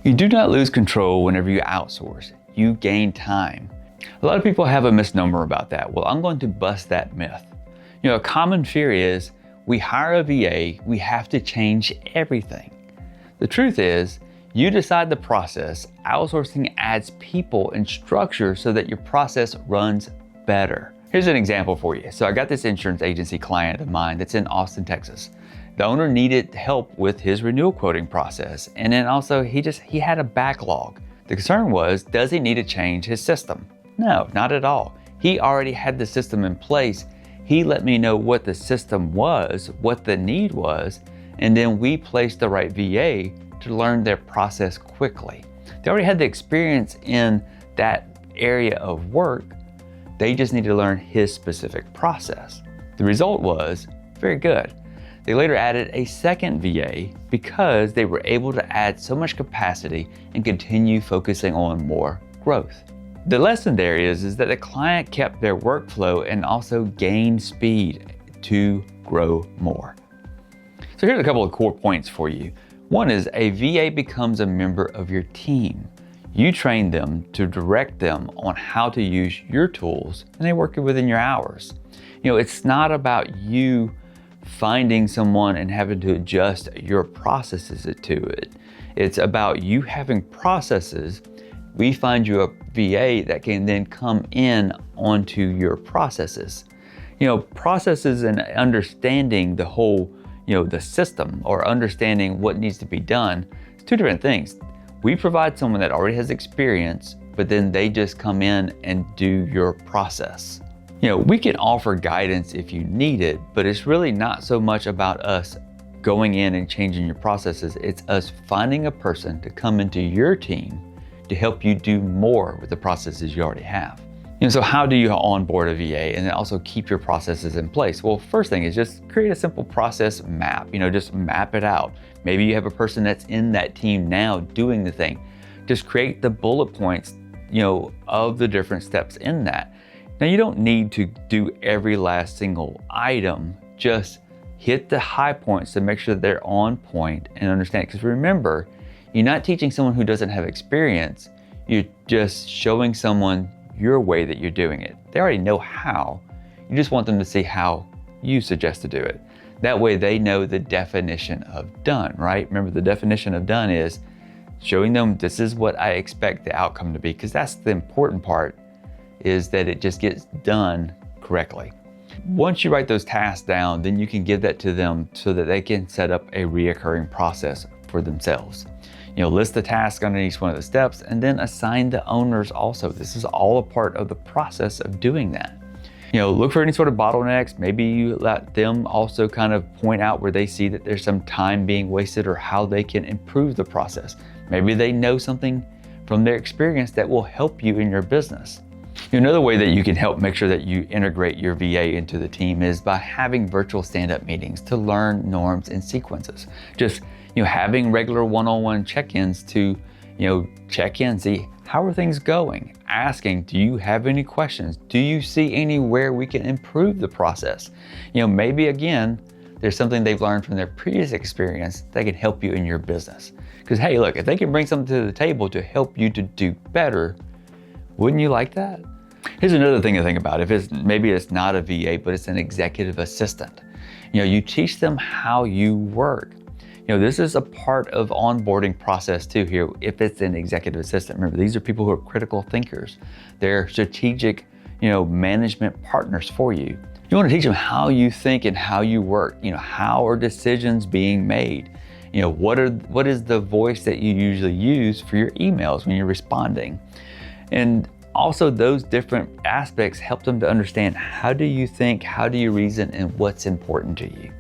You do not lose control whenever you outsource. You gain time. A lot of people have a misnomer about that. Well, I'm going to bust that myth. A common fear is we hire a VA, we have to change everything. The truth is, you decide the process. Outsourcing adds people and structure so that your process runs better. Here's an example for you. So I got this insurance agency client of mine that's in Austin, Texas. The owner needed help with his renewal quoting process. And then also he had a backlog. The concern was, does he need to change his system? No, not at all. He already had the system in place. He let me know what the system was, what the need was, and then we placed the right VA to learn their process quickly. They already had the experience in that area of work. They just needed to learn his specific process. The result was very good. They later added a second VA because they were able to add so much capacity and continue focusing on more growth. The lesson there is that the client kept their workflow and also gained speed to grow more. So here's a couple of core points for you. One is a VA becomes a member of your team. You train them to direct them on how to use your tools, and they work within your hours. It's not about you finding someone and having to adjust your processes to it. It's about you having processes. We find you a VA that can then come in onto your processes. Processes and understanding the whole, the system or understanding what needs to be done. It's two different things. We provide someone that already has experience, but then they just come in and do your process. We can offer guidance if you need it, but it's really not so much about us going in and changing your processes. It's us finding a person to come into your team to help you do more with the processes you already have. So how do you onboard a VA and then also keep your processes in place? Well, first thing is just create a simple process map, just map it out. Maybe you have a person that's in that team now doing the thing. Just create the bullet points, of the different steps in that. Now you don't need to do every last single item, just hit the high points to make sure that they're on point and understand it. Because remember, you're not teaching someone who doesn't have experience, you're just showing someone your way that you're doing it. They already know how, you just want them to see how you suggest to do it. That way they know the definition of done, right? Remember, the definition of done is showing them this is what I expect the outcome to be, because that's the important part, is that it just gets done correctly. Once you write those tasks down, then you can give that to them so that they can set up a reoccurring process for themselves. List the task under each one of the steps and then assign the owners also. This is all a part of the process of doing that. Look for any sort of bottlenecks. Maybe you let them also kind of point out where they see that there's some time being wasted or how they can improve the process. Maybe they know something from their experience that will help you in your business. Another way that you can help make sure that you integrate your VA into the team is by having virtual stand-up meetings to learn norms and sequences. Just having regular one-on-one check-ins to check in, see how are things going, asking, do you have any questions? Do you see anywhere we can improve the process? Maybe again, there's something they've learned from their previous experience that can help you in your business. Because hey, look, if they can bring something to the table to help you to do better, wouldn't you like that? Here's another thing to think about. If maybe it's not a VA, but it's an executive assistant. You teach them how you work. This is a part of onboarding process too here. If it's an executive assistant, remember, these are people who are critical thinkers. They're strategic, management partners for you. You want to teach them how you think and how you work. How are decisions being made? What is the voice that you usually use for your emails when you're responding? And also those different aspects help them to understand, how do you think, how do you reason, and what's important to you.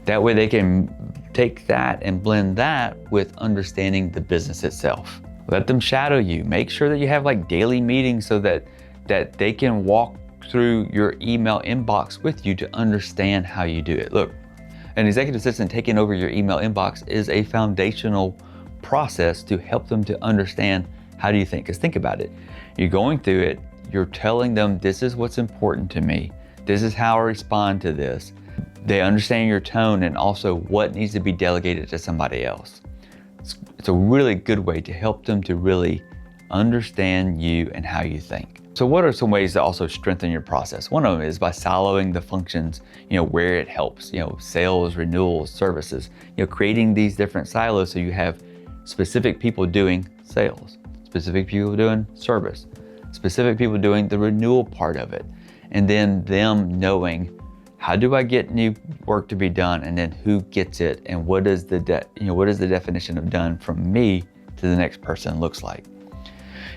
That way they can take that and blend that with understanding the business itself. Let them shadow you. Make sure that you have like daily meetings so that they can walk through your email inbox with you to understand how you do it. Look, an executive assistant taking over your email inbox is a foundational process to help them to understand, how do you think? Because think about it. You're going through it, you're telling them, this is what's important to me. This is how I respond to this. They understand your tone and also what needs to be delegated to somebody else. It's a really good way to help them to really understand you and how you think. So what are some ways to also strengthen your process? One of them is by siloing the functions, where it helps, sales, renewals, services, creating these different silos so you have specific people doing sales, specific people doing service, specific people doing the renewal part of it, and then them knowing, how do I get new work to be done, and then who gets it, and what is the definition of done from me to the next person looks like.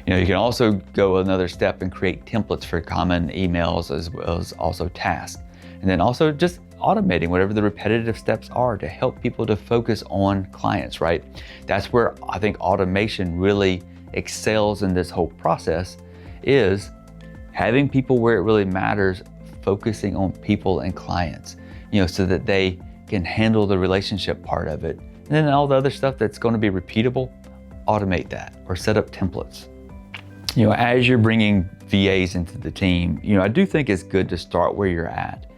You can also go another step and create templates for common emails as well as also tasks. And then also just automating whatever the repetitive steps are to help people to focus on clients, right? That's where I think automation really excels in this whole process, is having people where it really matters, focusing on people and clients, so that they can handle the relationship part of it. And then all the other stuff that's going to be repeatable, automate that or set up templates. As you're bringing VAs into the team, I do think it's good to start where you're at.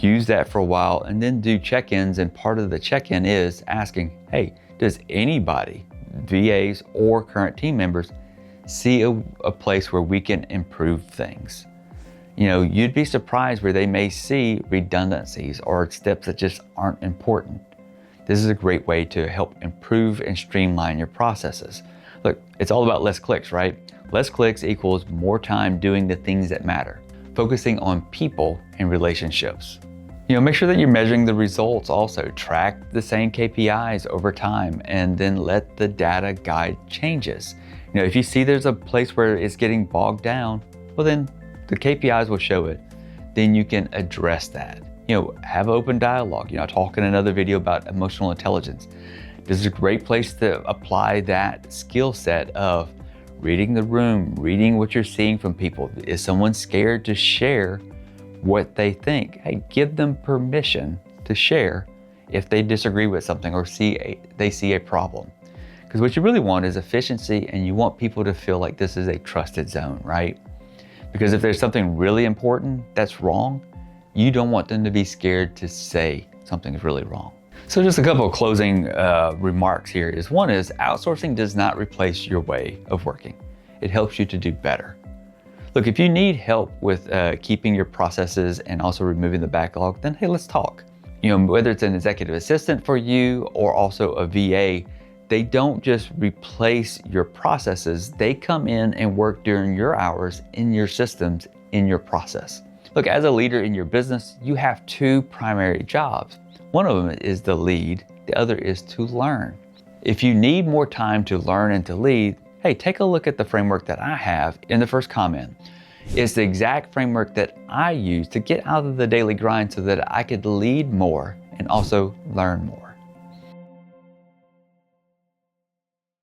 Use that for a while and then do check-ins. And part of the check-in is asking, hey, does anybody, VAs or current team members, see a place where we can improve things? You'd be surprised where they may see redundancies or steps that just aren't important. This is a great way to help improve and streamline your processes. Look, it's all about less clicks, right? Less clicks equals more time doing the things that matter, focusing on people and relationships. Make sure that you're measuring the results also. Track the same KPIs over time and then let the data guide changes. If you see there's a place where it's getting bogged down, well then the KPIs will show it. Then you can address that. Have open dialogue. I talk in another video about emotional intelligence. This is a great place to apply that skill set of reading the room, reading what you're seeing from people. Is someone scared to share what they think? Hey, give them permission to share if they disagree with something or they see a problem. Because what you really want is efficiency, and you want people to feel like this is a trusted zone, right? Because if there's something really important that's wrong, you don't want them to be scared to say something's really wrong. So just a couple of closing remarks here is, one is outsourcing does not replace your way of working. It helps you to do better. Look, if you need help with keeping your processes and also removing the backlog, then hey, let's talk. Whether it's an executive assistant for you or also a VA, they don't just replace your processes. They come in and work during your hours in your systems, in your process. Look, as a leader in your business, you have two primary jobs. One of them is the lead, the other is to learn. If you need more time to learn and to lead, hey, take a look at the framework that I have in the first comment. It's the exact framework that I use to get out of the daily grind so that I could lead more and also learn more.